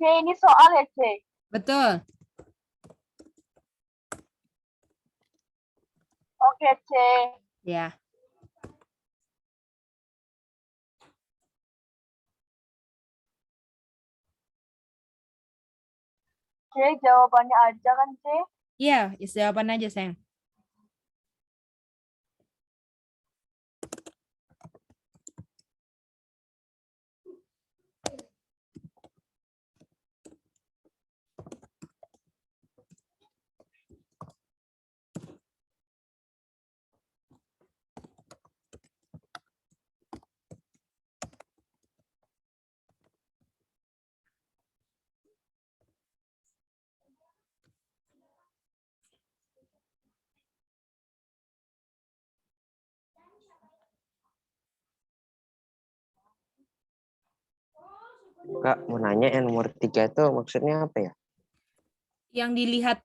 ini soal ya, C? Betul. Oke, C. Ya. C, jawabannya aja kan, C? Iya, jawaban aja, sayang. Kak, mau nanya yang nomor 3 itu maksudnya apa ya? Yang dilihat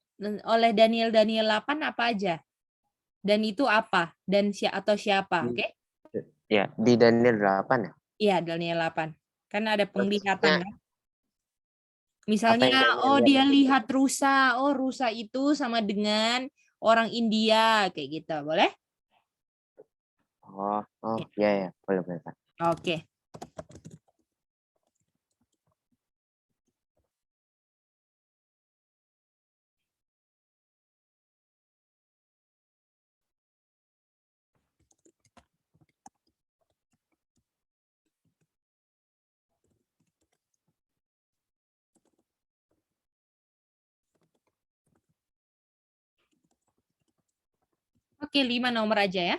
oleh Daniel 8 apa aja? Dan itu apa? Dan atau siapa? Oke? Ya, di Daniel 8 ya? Iya, Daniel 8. Kan ada penglihatan Maksudnya kan? apa yang Misalnya, Daniel oh lihat? dia lihat rusa. Oh, rusa itu sama dengan orang India. Kayak gitu. Boleh? Oh, ya ya, boleh boleh Kak. Oke. Oke, 5 nomor aja ya.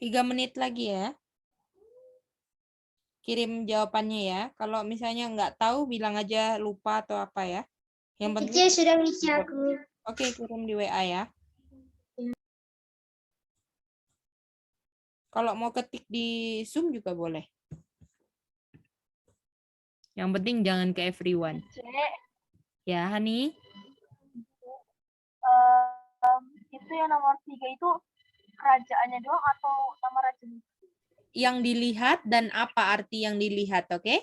3 menit lagi ya. Kirim jawabannya ya. Kalau misalnya nggak tahu, bilang aja lupa atau apa ya. Yang penting, Kecil sudah ngisi aku. oke, kirim di WA ya. Kalau mau ketik di Zoom juga boleh. Yang penting jangan ke everyone. C, Ya, Hani? itu yang nomor 3 itu kerajaannya doang atau nama rajanya? Yang dilihat dan apa arti yang dilihat, oke?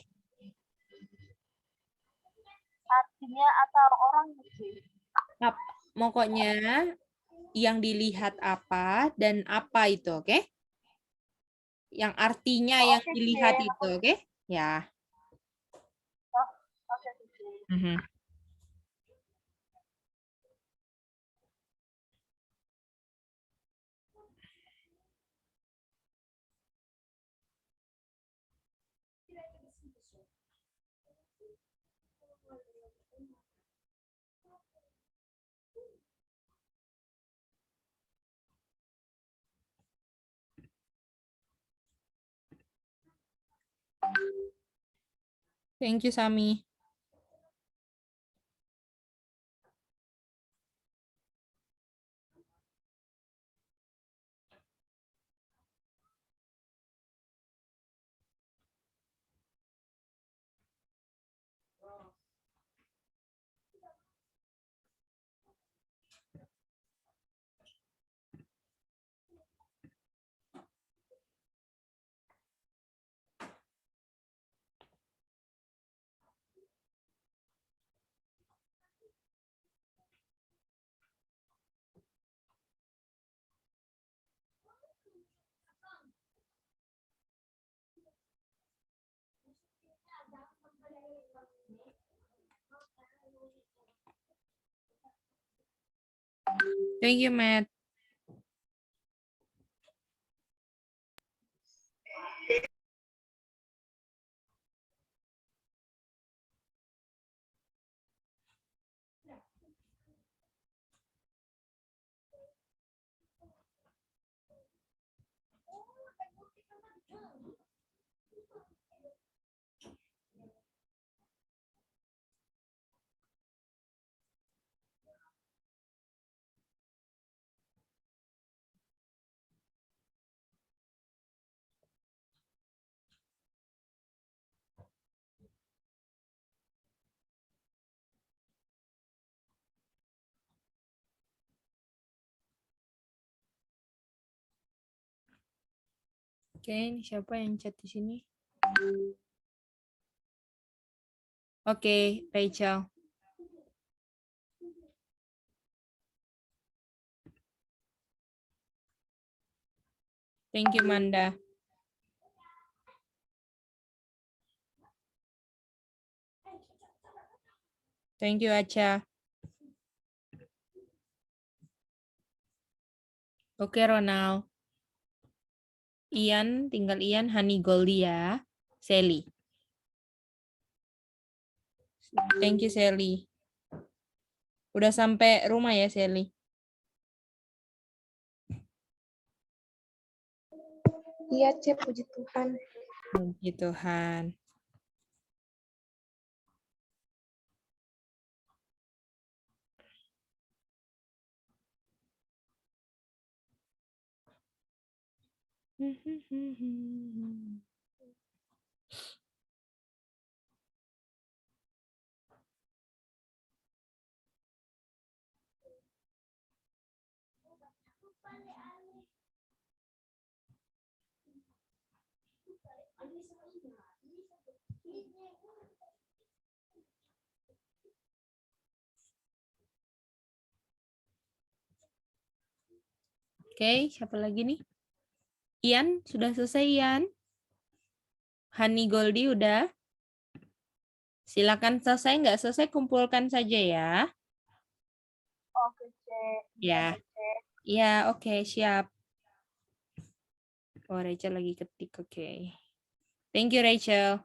Artinya atau orang gitu. Pokoknya yang dilihat apa dan apa itu, oke? Yang artinya yang Oke, dilihat C. itu, oke? Ya. Oke, C. Mhm. Thank you, Sami. Thank you, Matt. Oke, ini siapa yang chat di sini? Oke, Rachel. Thank you, Manda. Thank you, Acha. Oke, Ronald. Ian, tinggal Ian, Hani Goldie ya. Sally. Thank you, Sally. Udah sampai rumah ya, Sally? Iya, Cep, puji Tuhan. Puji Tuhan. Oke, siapa lagi nih? Ian, sudah selesai Ian? Hani Goldie udah? Silakan selesai, nggak selesai kumpulkan saja ya. Oke, C. Ya, Oke, C. ya, oke, siap. Oh, Rachel lagi ketik, oke. Thank you, Rachel.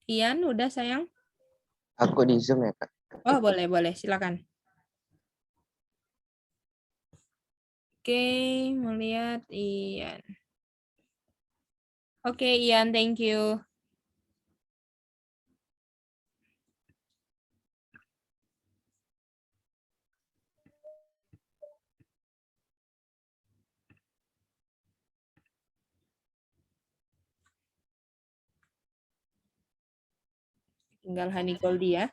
Ian, udah sayang? Aku di Zoom ya, Kak. Oh, boleh, silakan. Oke, mau lihat Ian. Oke, Ian, thank you. Tinggal Hani Goldie ya.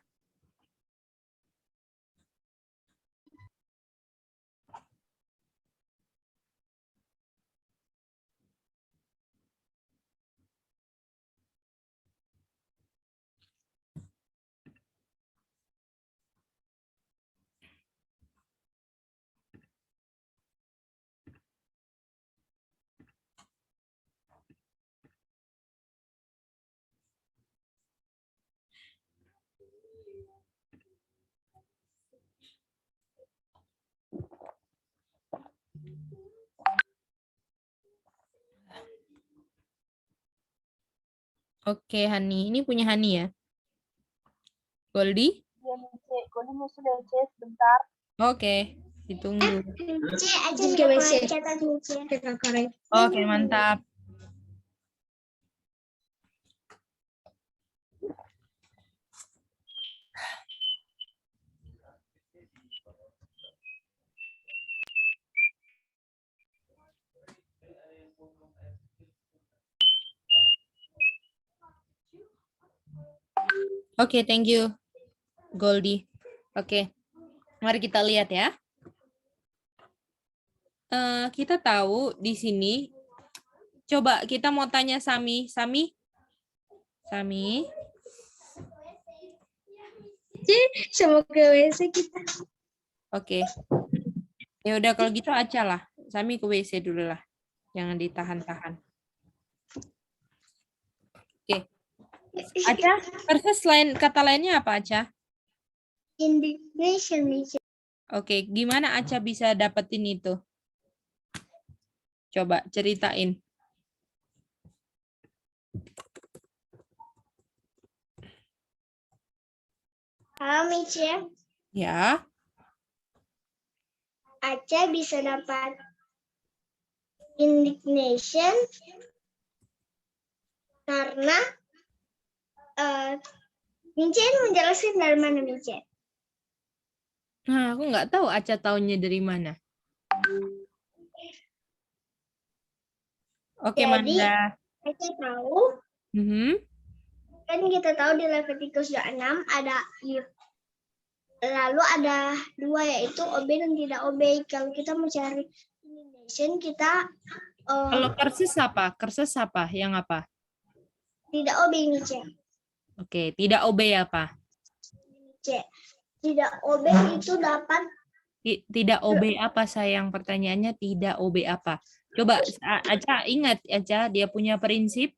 Oke, Hani. Ini punya Hani ya? Goldie? Dia nih, C. Goli musuh deh, C. Sebentar. Oke, ditunggu. C aja ke WC. Oke, mantap. Oke, thank you, Goldie. Oke, mari kita lihat ya. Kita tahu di sini. Coba kita mau tanya Sami. Sami? Sama ke WC kita. Oke. Ya udah kalau gitu Aca lah. Sami ke WC dulu lah. Jangan ditahan-tahan. Oke. Aca, versus kata lainnya apa Aca? Indignation. Oke, gimana Aca bisa dapetin itu? Coba ceritain. Halo Mice, Ya. Aca bisa dapat indignation karena Mice menjelaskan dari mana Mice? Nah, aku nggak tahu Aca taunya dari mana. Oke, Jadi, Manda. Aca tahu, kan kita tahu di Leviticus 26 ada lalu ada dua yaitu obey dan tidak obey. Kalau kita mencari indignation kita Kalau curses apa? Curses apa? Yang apa? tidak obey Mice. Oke, tidak obey apa? Tidak obey itu dapat Tidak obey apa sayang? Pertanyaannya tidak obey apa? Coba Aca ingat Aca, dia punya prinsip.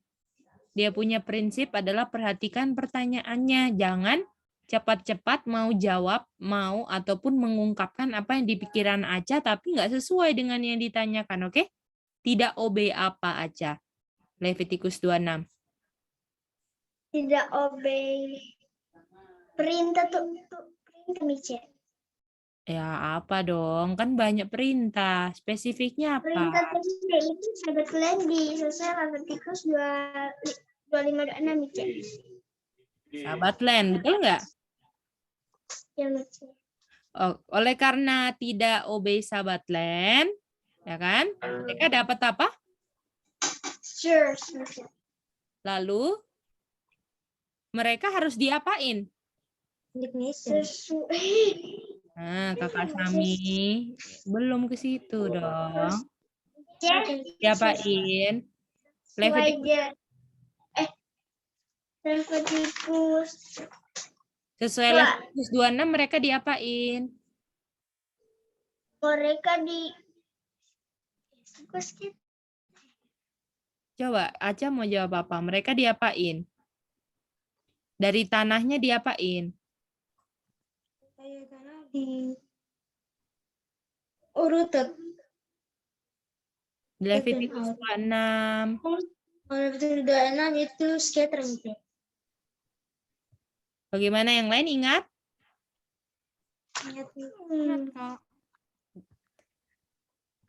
Dia punya prinsip adalah perhatikan pertanyaannya. Jangan cepat-cepat mau jawab, mau ataupun mengungkapkan apa yang di pikiran Aca tapi nggak sesuai dengan yang ditanyakan, oke? Tidak obey apa Aca? Leviticus 26. tidak obey perintah Mice. Ya apa dong? Kan banyak perintah. Spesifiknya apa? Perintah itu sahabat kalian di selesai Leviticus 25:26 Mice. Sahabat land, betul nggak? Ya Mice. Oh, oleh karena tidak obey sahabat land, ya kan? Mereka dapat apa? Sure. Lalu mereka harus diapain? Nah, kakak Sami belum ke situ dong. Diapain? Leviticus. Sesuai Leviticus 26 mereka diapain? Mereka di Coba Aca mau jawab apa? Mereka diapain? Dari tanahnya diapain? di urutan. Di Leviticus 26. Kalau Leviticus 26 itu scattering. Bagaimana yang lain ingat?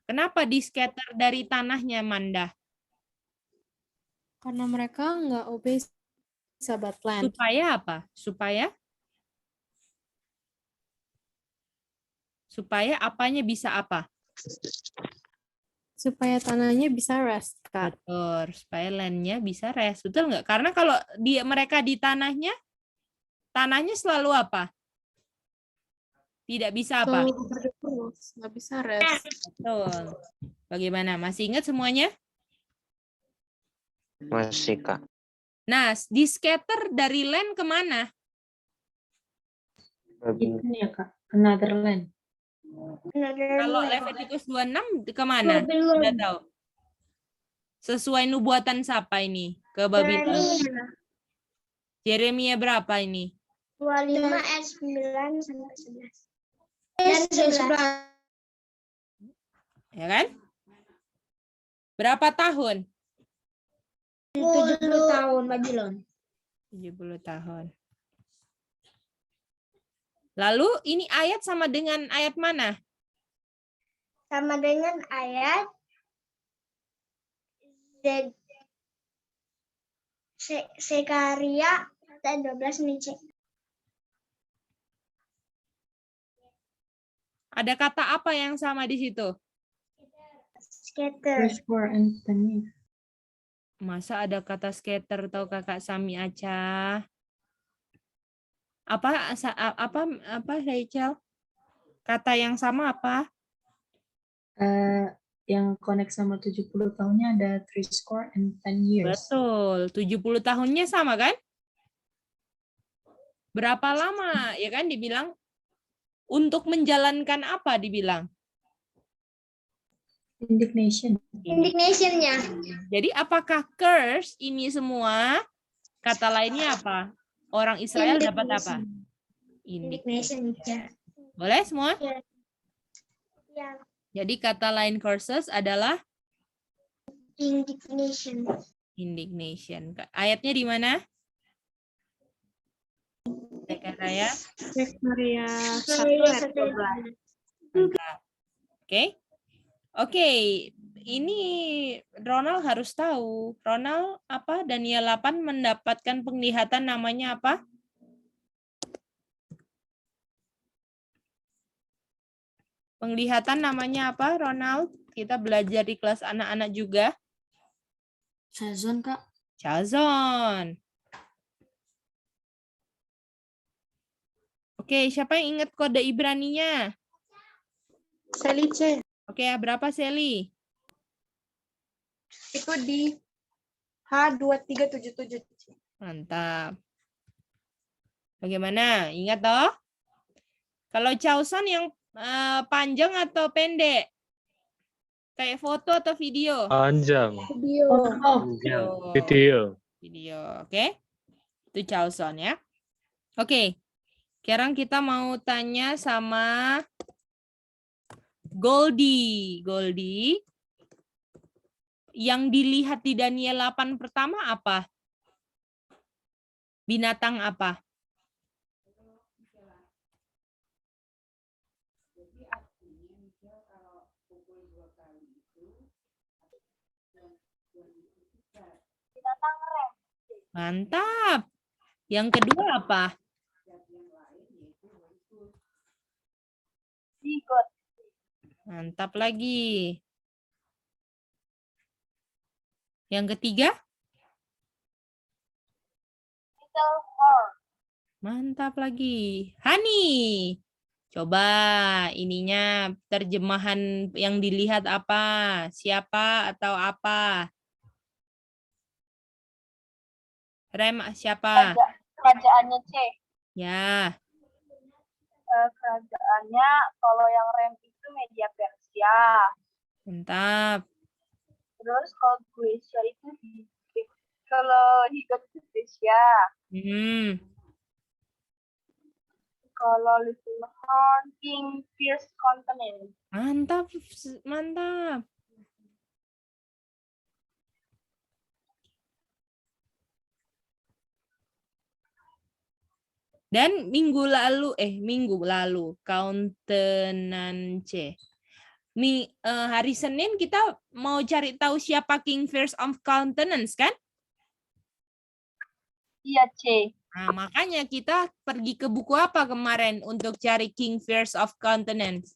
Kenapa di scatter dari tanahnya, Manda? Karena mereka nggak obey sahabat land. Supaya apa? Supaya apanya bisa apa? Supaya tanahnya bisa rest, Kak. Betul, supaya land-nya bisa rest. Betul nggak? Karena kalau mereka di tanahnya selalu apa? Tidak bisa apa? Selalu bekerja terus, nggak bisa rest. Betul. Bagaimana? Masih ingat semuanya? Masih, Kak. Nah, di scatter dari land kemana? Babi. Ini ya Kak, another land. Kalau Leviticus 26 kemana? Sudah tahu. Sesuai nubuatan siapa ini? Ke Babylon. Yeremia berapa ini? 25 ayat 9 sampai 11. Dan 11. Ya kan? Berapa tahun? 70 tahun Babylon. 70 tahun. Lalu ini ayat sama dengan ayat mana? Sama dengan ayat Sekaria ayat 12 nih, Cek. Ada kata apa yang sama di situ? Scatter. Firstborn and Tanya. Masa ada kata scatter atau Kakak Sami Aca? Apa Rachel? Kata yang sama apa? Yang connect sama 70 tahunnya ada 30 and 10 years. Betul, 70 tahunnya sama kan? Berapa lama? Ya kan dibilang untuk menjalankan apa dibilang? Indignation. Indignation-nya. Jadi apakah curse ini semua kata lainnya apa? Orang Israel dapat apa? Indignation. Ya. Boleh semua? Ya. Jadi kata lain curses adalah Indignation. indignation. Ayatnya di mana? Zekaria. Zekaria 1 ayat 12. Mantap. Oke. Oke, ini Ronald harus tahu. Ronald apa? Daniel 8 mendapatkan penglihatan namanya apa? Penglihatan namanya apa, Ronald? Kita belajar di kelas anak-anak juga. Chazon, Kak. Chazon. Oke, siapa yang ingat kode Ibraninya? Selice. Oke, berapa Seli? Itu di H2377. Mantap. Bagaimana? Ingat toh? Kalau Chazon yang panjang atau pendek? Kayak foto atau video? Panjang. Video. Video. Video, oke? Itu Chazon ya. Oke. Sekarang kita mau tanya sama Goldie. Goldie. Yang dilihat di Daniel 8 pertama apa? Binatang apa? Binatang rem. Mantap. Yang kedua apa? Zigot. Mantap lagi. Yang ketiga? Little horn. Mantap lagi. Hani. Coba ininya terjemahan yang dilihat apa? Siapa atau apa? Rem siapa? Kerajaannya C. Ya, Kerajaannya kalau yang rem itu Media Persia. mantap. Terus kalau Gracia itu kalau Higot itu Gracia. Hmm, Kalau Little Horn King Fierce Continent. mantap, mantap. Dan minggu lalu countenance. Hari Senin kita mau cari tahu siapa King Fierce of Countenance kan? Iya, C. Nah, makanya kita pergi ke buku apa kemarin untuk cari King Fierce of Countenance?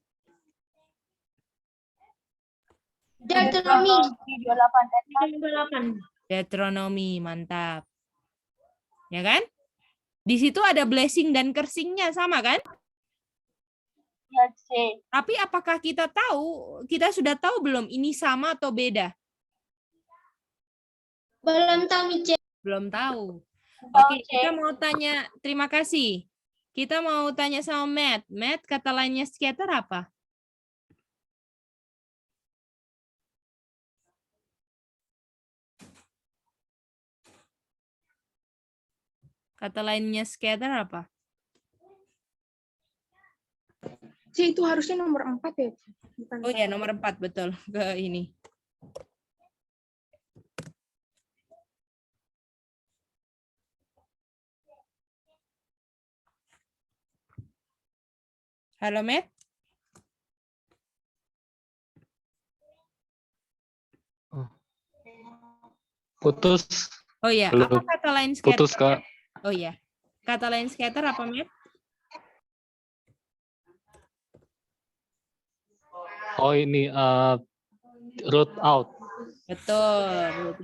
Deuteronomy 28. Deuteronomy, mantap. Ya kan? Di situ ada blessing dan cursing-nya sama kan? Iya, C. Tapi apakah kita sudah tahu belum ini sama atau beda? belum tahu Mice. Belum tahu. Tahu, Oke, C. kita mau tanya, terima kasih. Kita mau tanya sama Matt. Matt, kata lainnya scatter apa? Kata lainnya scatter apa? C itu harusnya nomor 4 ya. Bukan Oh ya, nomor 4, betul. Ke ini. Halo, Matt? Putus. Oh iya, Halo. apa kata lain scatter? Putus, Kak. Oh iya. Kata lain scatter apa, Matt? Oh ini root out. Betul.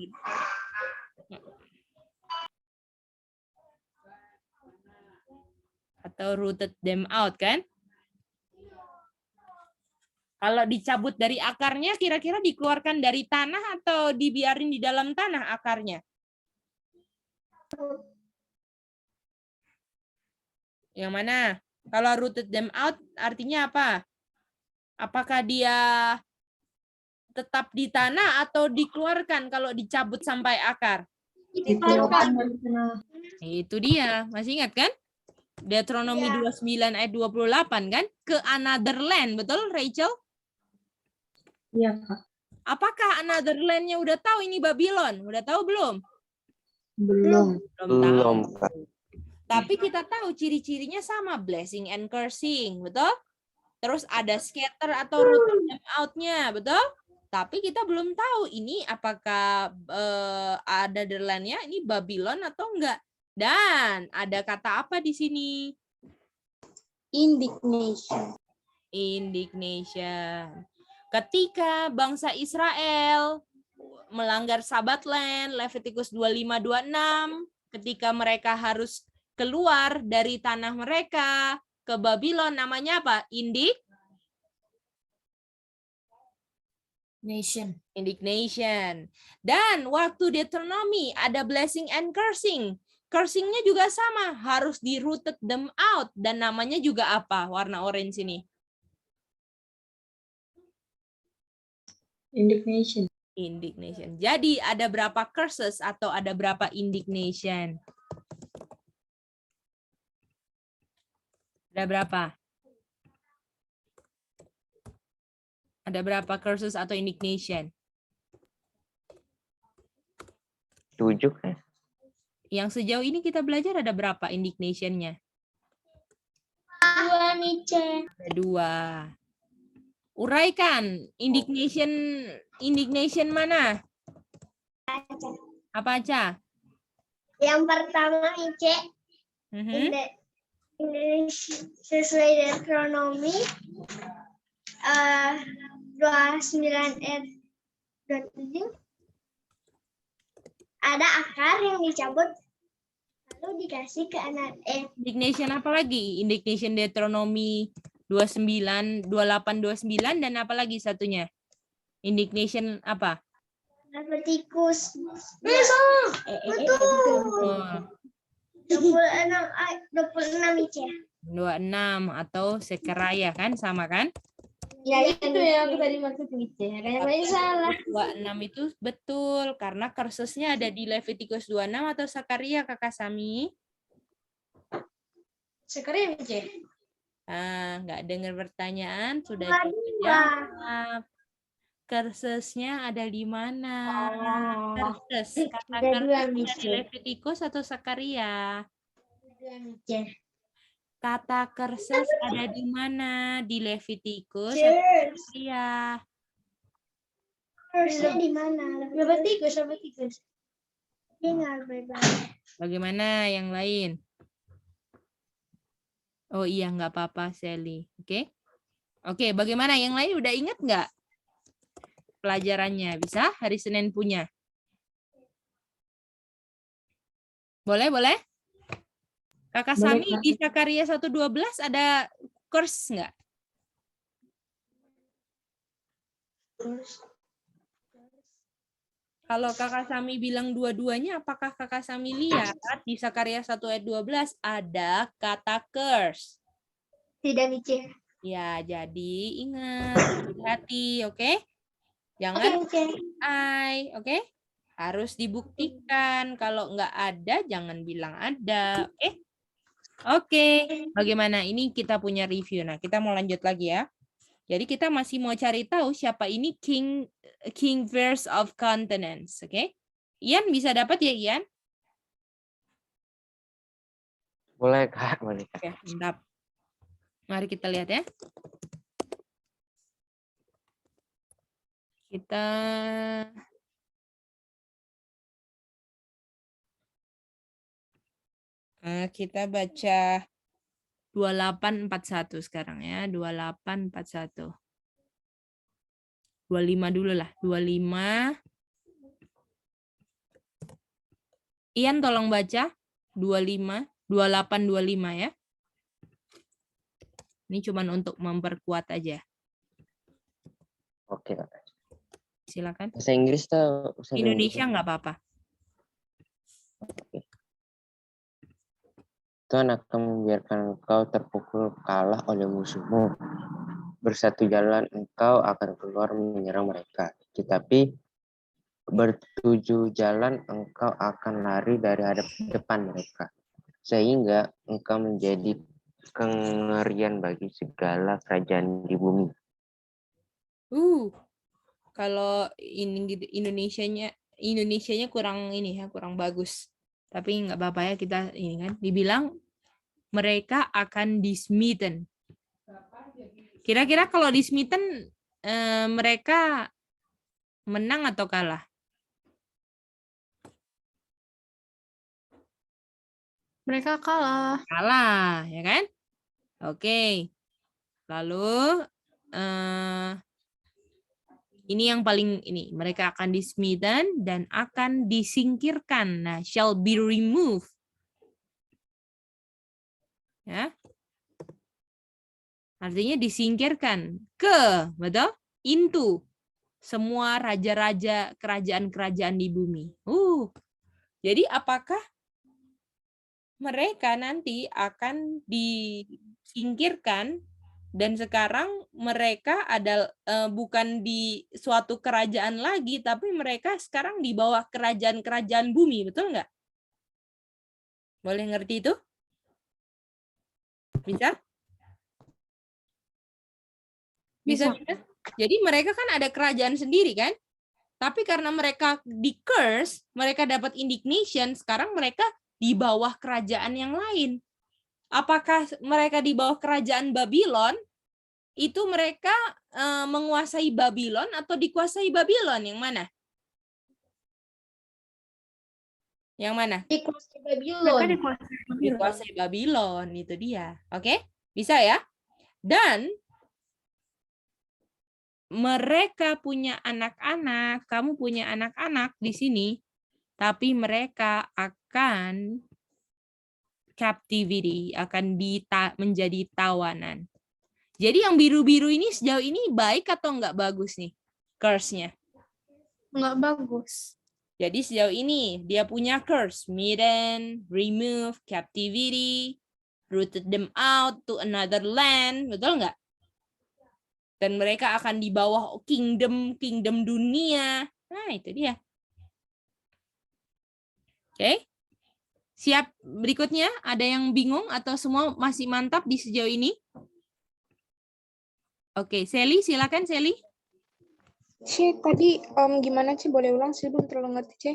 Atau rooted them out kan? Kalau dicabut dari akarnya, kira-kira dikeluarkan dari tanah atau dibiarin di dalam tanah akarnya? Yang mana? Kalau rooted them out artinya apa? Apakah dia tetap di tanah atau dikeluarkan kalau dicabut sampai akar? Dikeluarkan dari tanah. Itu dia. Masih ingat kan? Deuteronomy 29 ayat 28 kan? Ke another land, betul Rachel? Iya, Kak. Apakah another land-nya udah tahu ini Babylon? Udah tahu belum? Belum. Belum, tahu. Kak. Tapi kita tahu ciri-cirinya sama, blessing and cursing, betul? Terus ada scatter atau rooted them out-nya, betul? Tapi kita belum tahu ini apakah ada the land-nya ini Babylon atau enggak. Dan ada kata apa di sini? Indignation. Indignation. Ketika bangsa Israel melanggar Sabat land, Levitikus 25-26, ketika mereka harus keluar dari tanah mereka ke Babylon, namanya apa? Indignation. Dan waktu Deuteronomy ada blessing and cursing. Cursing-nya juga sama, harus di rooted them out. Dan namanya juga apa? Warna orange ini. Indignation. Indignation. Jadi ada berapa curses atau ada berapa indignation? Ada berapa? Ada berapa curses atau indignation? 7 kan? Yang sejauh ini kita belajar ada berapa indignation-nya? 2 Mice. Ada 2. Uraikan indignation mana? Apa aja? Yang pertama Mice. Sesuai Deuteronomy 29 ayat 27 ada akar yang dicabut lalu dikasih ke anak Indignation apa lagi? Indignation Deuteronomy 29, 28, 29 dan apa lagi satunya? Indignation apa? Levitikus Betul. 26 Mice. 26 atau Sekaraya kan sama kan? Ya itu yang aku tadi maksud Mice. Kayaknya salah. 26 itu betul karena curses-nya ada di Levitikus 26 atau Sakaria Kakak Sami? Sakaria Mice. Nggak dengar pertanyaan sudah jawab. Curses-nya ada di mana? Curses. Kata curses di Levitikus atau Sakaria? 2 Mice. Kata curses ada di mana? Di Leviticus atau di Zakaria? Harusnya di mana? Leviticus. Dengar baik-baik. Bagaimana yang lain? Oh iya, nggak apa-apa, Sally. Oke? Oke, bagaimana yang lain? Udah ingat nggak pelajarannya? Bisa hari Senin punya? Boleh, boleh? Kakak Boleh, Sami Kak. di Zakaria 1:12 ada curse nggak? Kalau Kakak Sami bilang dua-duanya, apakah Kakak Sami lihat di Zakaria 1 ayat 12 ada kata curse? Tidak Mici. Ya, jadi ingat, hati-hati, oke? Jangan Oke. oke? Harus dibuktikan. Kalau nggak ada, jangan bilang ada, oke? Oke, bagaimana? Ini kita punya review. Nah, kita mau lanjut lagi ya. Jadi kita masih mau cari tahu siapa ini king verse of continents, oke? Ian bisa dapat ya, Ian? Boleh, Kak. Boleh, Kak. Oke, mantap. Mari kita lihat ya. Kita baca 2841 sekarang ya, 2841. 25 dulu lah, 25. Ian tolong baca 25, 2825 ya. Ini cuma untuk memperkuat aja. Oke, Kak. Silakan. Bahasa Inggris atau bahasa Indonesia nggak apa-apa. Tuhan akan membiarkan engkau terpukul kalah oleh musuhmu. Bersatu jalan engkau akan keluar menyerang mereka. Tetapi bertujuh jalan engkau akan lari dari depan mereka. Sehingga engkau menjadi kengerian bagi segala kerajaan di bumi. Kalau ini Indonesianya kurang ini ya, kurang bagus. Tapi nggak apa-apa ya, kita ini kan dibilang mereka akan dismitten. Kira-kira kalau dismitten mereka menang atau kalah? Mereka kalah. Kalah, ya kan? Oke. Lalu ini yang paling ini, mereka akan dismitten dan akan disingkirkan. Nah, shall be removed. Ya. Artinya disingkirkan ke, betul? Into semua raja-raja kerajaan-kerajaan di bumi. Jadi apakah mereka nanti akan disingkirkan dan sekarang mereka bukan di suatu kerajaan lagi, tapi mereka sekarang di bawah kerajaan-kerajaan bumi, betul nggak? Boleh ngerti itu? Bisa? Bisa. Jadi mereka kan ada kerajaan sendiri kan? Tapi karena mereka di-curse, mereka dapat indignation, sekarang mereka di bawah kerajaan yang lain. Apakah mereka di bawah kerajaan Babylon? Itu mereka menguasai Babylon atau dikuasai Babylon? Yang mana? Yang mana? Dikuasai Babylon. Dikuasai Babylon, itu dia. Oke? Bisa ya? Dan mereka punya anak-anak, kamu punya anak-anak di sini, tapi mereka akan captivity, akan menjadi tawanan. Jadi yang biru-biru ini sejauh ini baik atau enggak bagus nih curse-nya? Enggak bagus. Jadi sejauh ini dia punya curse, smitten, remove, captivity, rooted them out to another land, betul nggak? Dan mereka akan di bawah kingdom dunia. Nah, itu dia. Oke. Siap berikutnya? Ada yang bingung atau semua masih mantap di sejauh ini? Oke, Sally, silakan Sally. Tadi gimana sih? Boleh ulang sih, belum terlalu ngerti, Ci.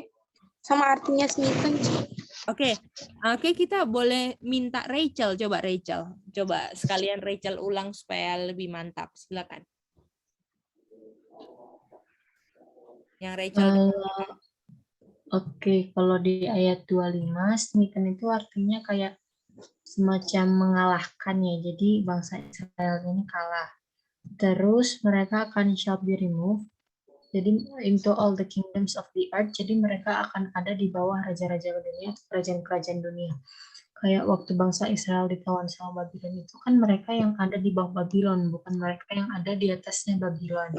Sama artinya smitten, Ci. Oke, kita boleh minta Rachel. Coba Rachel, coba sekalian Rachel ulang supaya lebih mantap. Silakan. Yang Rachel. Oke, kalau di ayat 25, smitten itu artinya kayak semacam mengalahkan ya. Jadi bangsa Israel ini kalah. Terus mereka akan shall be removed. Jadi into all the kingdoms of the earth. Jadi mereka akan ada di bawah raja-raja dunia, kerajaan-kerajaan dunia. Kayak waktu bangsa Israel ditawan sama Babylon itu kan mereka yang ada di bawah Babylon, bukan mereka yang ada di atasnya Babylon.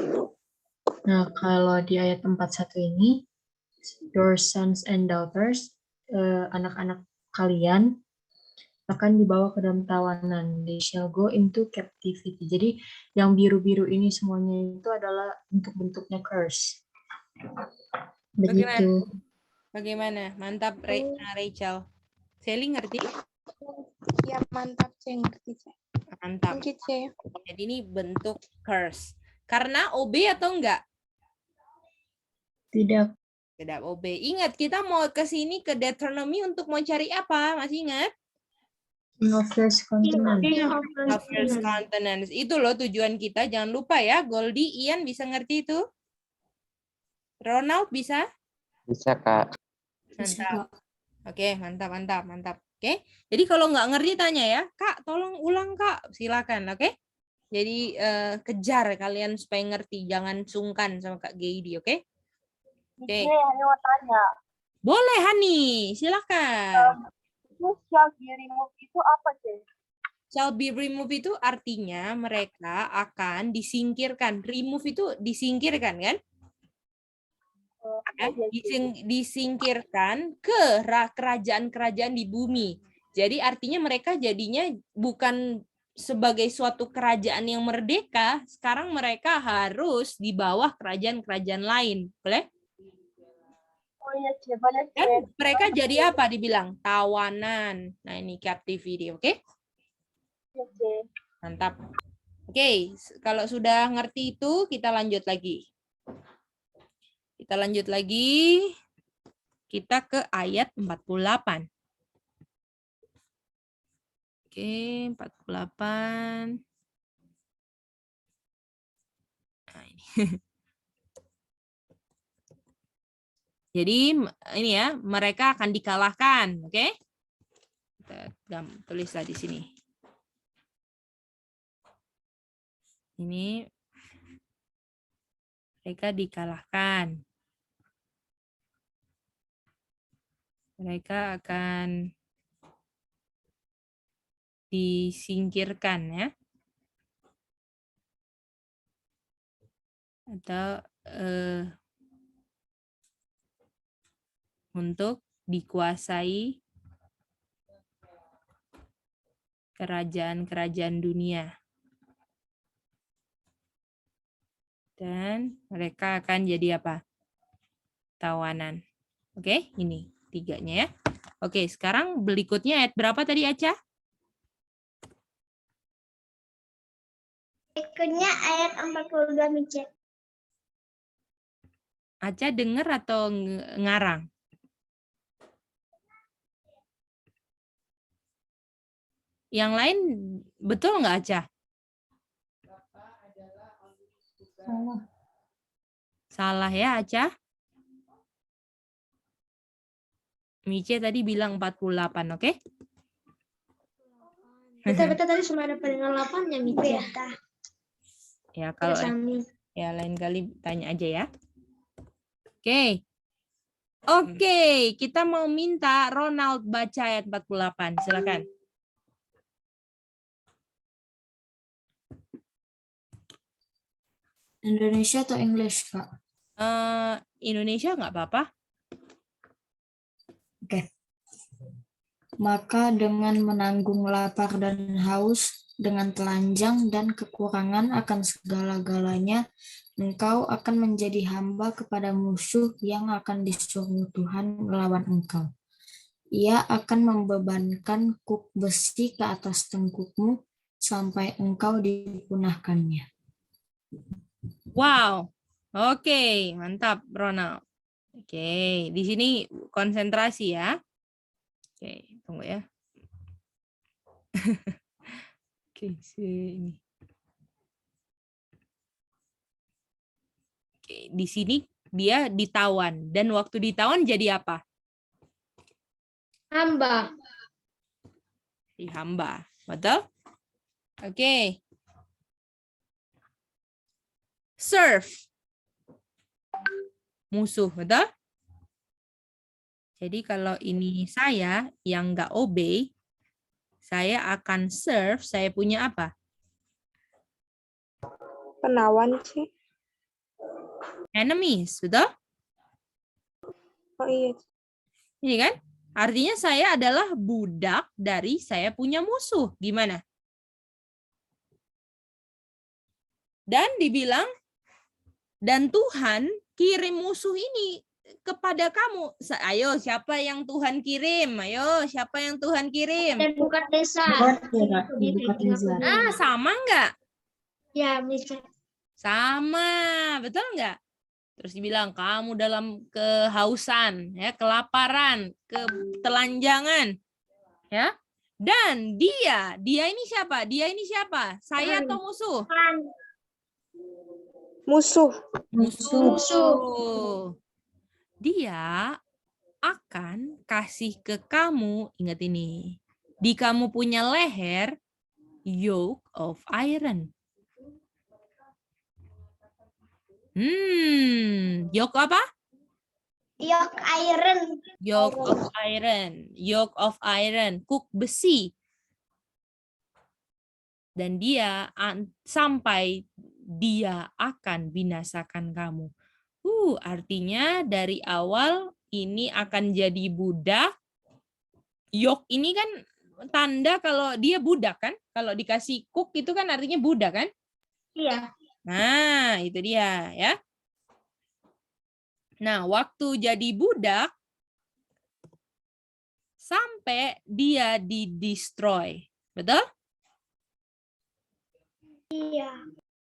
Nah, kalau di ayat 41 ini, your sons and daughters, anak-anak kalian akan dibawa ke dalam tawanan. They shall go into captivity. Jadi yang biru-biru ini semuanya itu adalah bentuk-bentuknya curse. Begitu. Bagaimana? Mantap Rachel. Sally ngerti? Ya mantap, saya ngerti. Mantap. Lanjut, saya. Jadi ini bentuk curse. Karena OB atau enggak? Tidak. Tidak OB. Ingat, kita mau ke sini ke Deuteronomy untuk mau cari apa? Masih ingat? King of First Continent. Of First Continents. Itu loh tujuan kita. Jangan lupa ya. Goldie, Ian bisa ngerti itu? Ronald bisa? Bisa, Kak. Mantap. Oke, mantap. Oke. Jadi kalau nggak ngerti tanya ya. Kak, tolong ulang, Kak. Silakan, oke? Jadi kejar kalian supaya ngerti. Jangan sungkan sama Kak Geidi, oke? Oke. Hanya mau tanya, Boleh, Hani. Silakan. itu shall be removed itu apa sih? Shall be removed itu artinya mereka akan disingkirkan. Remove itu disingkirkan, kan? Ya, disingkirkan ke kerajaan-kerajaan di bumi. Jadi artinya mereka jadinya bukan sebagai suatu kerajaan yang merdeka, sekarang mereka harus di bawah kerajaan-kerajaan lain. Boleh? Oh iya, boleh. Dan mereka jadi apa dibilang? Tawanan. Nah, ini captivity, oke? Mantap. Oke, kalau sudah ngerti itu, kita lanjut lagi. Kita ke ayat 48. Oke, 48. Nah, ini. Jadi ini ya, mereka akan dikalahkan, oke? Kita tulislah di sini. Ini mereka dikalahkan. Mereka akan disingkirkan ya. Atau untuk dikuasai kerajaan-kerajaan dunia. Dan mereka akan jadi apa? Tawanan. Oke, ini tiganya ya. Oke, sekarang berikutnya ayat berapa tadi, Aca? Berikutnya ayat 42, Mice. Aca dengar atau ngarang? Yang lain betul nggak, Aca? Salah ya, Aca? Mice tadi bilang 48, oke? Betul tadi cuma ada pendengar 8 ya, Mice. Ya, kalau ya lain kali tanya aja ya. Oke. Oke, kita mau minta Ronald baca ayat 48. Silakan. Indonesia atau English, Kak? Indonesia nggak apa-apa. Oke. Maka dengan menanggung lapar dan haus, dengan telanjang dan kekurangan akan segala-galanya, engkau akan menjadi hamba kepada musuh yang akan disuruh Tuhan melawan engkau. Ia akan membebankan kuk besi ke atas tengkukmu sampai engkau dipunahkannya. Wow. Oke, mantap Ronald. Oke, di sini konsentrasi ya. Oke, tunggu ya. Oke, ini. Oke, di sini dia ditawan dan waktu ditawan jadi apa? Hamba. Di hamba, betul? Oke. Serve. Musuh, betul? Jadi kalau ini saya yang nggak obey, saya akan serve, saya punya apa? Penawan sih. Enemies, betul? Oh iya. Ini kan? Artinya saya adalah budak dari saya punya musuh. Gimana? Dan dibilang, dan Tuhan kirim musuh ini kepada kamu. Ayo, siapa yang Tuhan kirim? Ayo, siapa yang Tuhan kirim? Dan bukan desa. Nebukadnezar. Ah, sama nggak? Ya, bisa. Sama, betul nggak? Terus dibilang, kamu dalam kehausan, ya, kelaparan, ketelanjangan. Ya. Dan dia ini siapa? Dia ini siapa? Saya atau musuh? Musuh. Musuh. Dia akan kasih ke kamu, ingat ini, di kamu punya leher, yoke of iron. Yoke apa? Yoke iron. Yoke of iron. Yoke of iron. Kuk besi. Dan dia sampai dia akan binasakan kamu. Artinya dari awal ini akan jadi budak. Yoke ini kan tanda kalau dia budak kan? Kalau dikasih kuk itu kan artinya budak kan? Iya. Nah, itu dia ya. Nah, waktu jadi budak sampai dia di-destroy. Betul? Iya.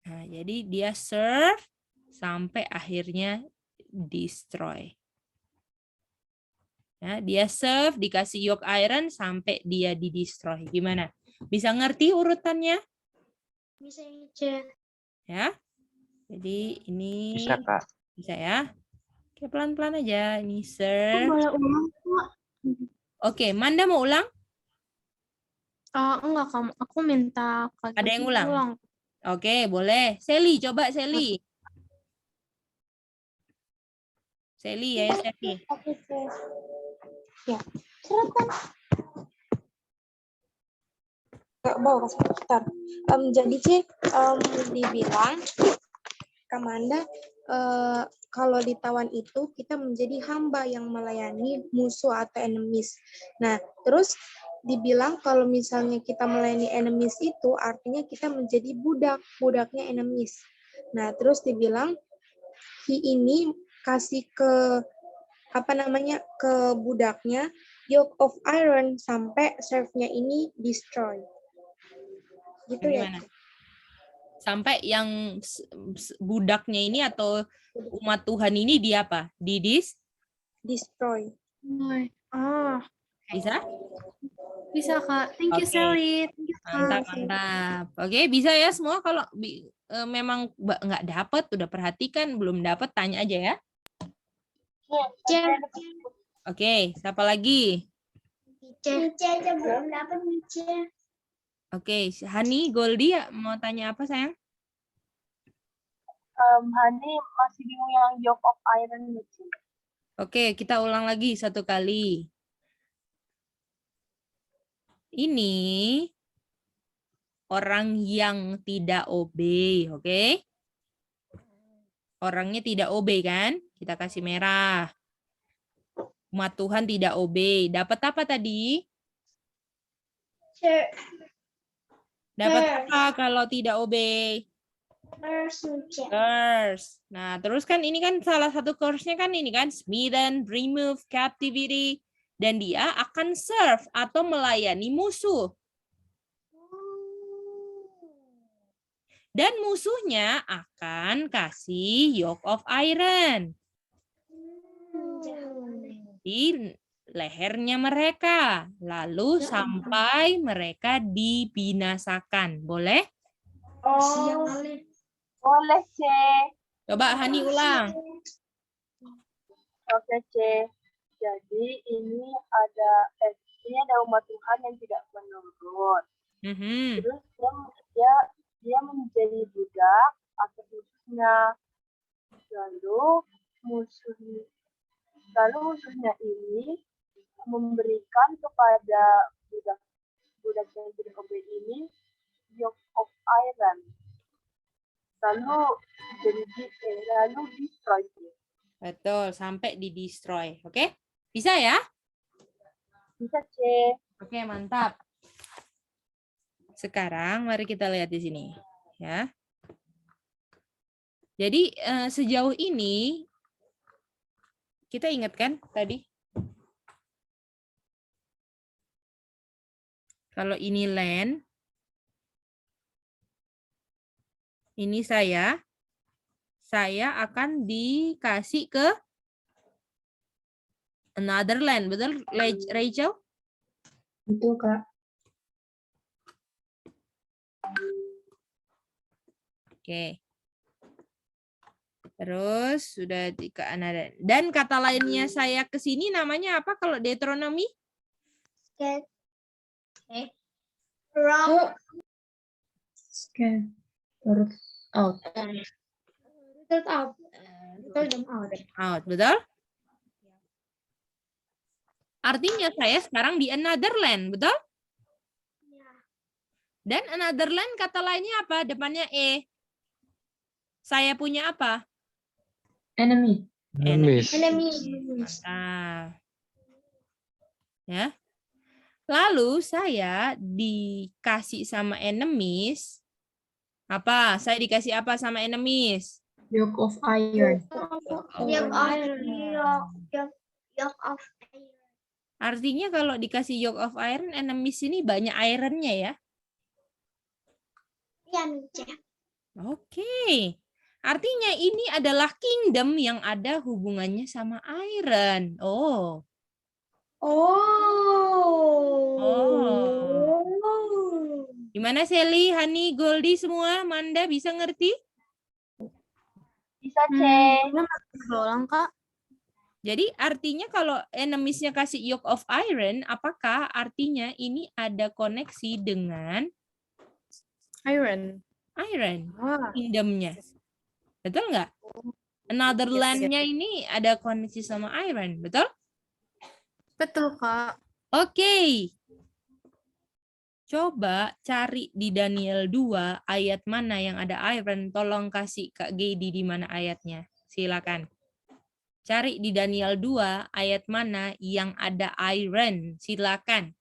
Nah, jadi dia serve sampai akhirnya destroy. Ya, dia serve dikasih yoke iron sampai dia di-destroy. Gimana? Bisa ngerti urutannya? Bisa aja. Ya. Jadi ini Bisa, Kak. bisa ya. Oke, pelan-pelan aja. Ini serve. Boleh ulang, Kak? Oke, Manda mau ulang? Enggak, kamu. Aku minta Kak Ada yang Gigi ulang? Oke, boleh. Sally, coba Sally. Sally ya, Sally. Oke, Sis. Ya. Silakan. Nggak bawa sebentar. Jadi sih dibilang Kamanda kalau ditawan itu kita menjadi hamba yang melayani musuh atau enemies. Nah, terus dibilang kalau misalnya kita melayani enemies itu artinya kita menjadi budaknya enemies. Nah, terus dibilang ini kasih ke ke budaknya yoke of iron sampai serve-nya ini destroy. Gitu ya. Gimana? Sampai yang budaknya ini atau umat Tuhan ini dia apa? Destroy. Bisa? Bisa, Kak. Thank you, Oke. Sally. Thank you, Kak. Mantap, mantap. Oke, bisa ya semua. Kalau memang nggak dapat, udah perhatikan, belum dapat, tanya aja ya. Cek. Oke, siapa lagi? Cek aja belum dapat cek. Oke, Hani, Goldie mau tanya apa sayang? Hani masih bingung yang yoke of iron gitu. Oke, kita ulang lagi satu kali. Ini orang yang tidak obey, oke? Orangnya tidak obey kan? Kita kasih merah. Umat Tuhan tidak obey. Dapat apa tadi? Cek. Dapat apa kalau tidak obey? Curse. Nah, terus kan ini kan salah satu curse-nya kan ini kan smitten, remove, captivity, dan dia akan serve atau melayani musuh. Dan musuhnya akan kasih yoke of iron. Jadi lehernya mereka. Lalu sampai mereka dibinasakan. Boleh? Oh, Boleh, C. Coba Hani ulang. Oke, C. Jadi ini ada umat Tuhan yang tidak menurut. Mhm. Terus dia menjadi budak atau musuhnya. Lalu musuhnya ini memberikan kepada budak yang tidak obey ini yoke of iron. Lalu destroy dia. Betul, sampai di-destroy. Oke? Bisa ya? Bisa, C. Oke, mantap. Sekarang mari kita lihat di sini, ya. Jadi sejauh ini kita ingat kan tadi? Kalau ini land, ini saya akan dikasih ke another land, betul Rachel? Itu Kak. Oke. Terus sudah ke another. Dan kata lainnya saya ke sini namanya apa kalau Deuteronomy? rock, Scan. Terus out. Out, betul? Artinya saya sekarang di another land, betul? Dan another land kata lainnya apa? Depannya E. Saya punya apa? Enemy. Enemies. Nah. Ya. Lalu saya dikasih sama enemies. Apa? Saya dikasih apa sama enemies? Yoke of iron. yoke of iron. Artinya kalau dikasih yoke of iron, enemies ini banyak ironnya ya? Iya, Mice. Oke. Artinya ini adalah kingdom yang ada hubungannya sama iron. Oh. Gimana Sally, Hani, Goldie semua? Manda bisa ngerti? Bisa, C. Ulang, Kak. Jadi artinya kalau enemiesnya kasih yoke of iron, apakah artinya ini ada koneksi dengan Iron. kingdomnya? Betul nggak? Another land-nya ini ada koneksi sama iron, betul? Betul, Kak. Oke. Coba cari di Daniel 2 ayat mana yang ada iron. Tolong kasih Kak Gedi di mana ayatnya. Silakan. Cari di Daniel 2 ayat mana yang ada iron. Silakan.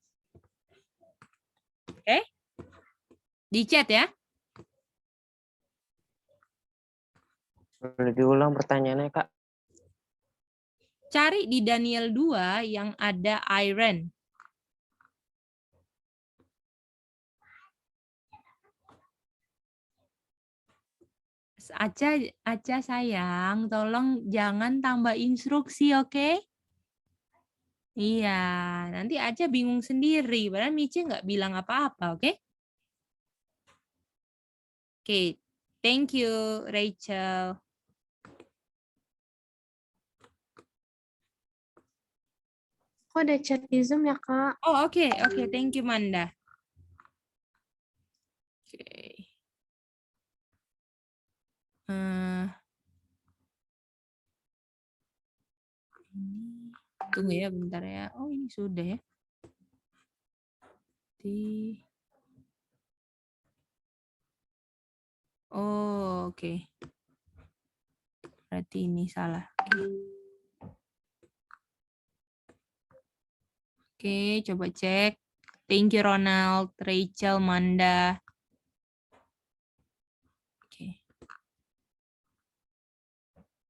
Oke? Di chat ya. Boleh diulang pertanyaannya, Kak? Cari di Daniel 2 yang ada iron. Aca sayang, tolong jangan tambah instruksi, oke? Iya, nanti Aca bingung sendiri. Padahal Mici nggak bilang apa-apa, oke? Oke, thank you, Rachel. Kok ada chat di Zoom ya, Kak? Oh, oke, thank you, Manda. Oke. Tunggu ya, bentar ya. Oh, ini sudah ya. Oh, oke. Berarti ini salah. Oke, coba cek. Thank you, Ronald, Rachel, Manda. Oke.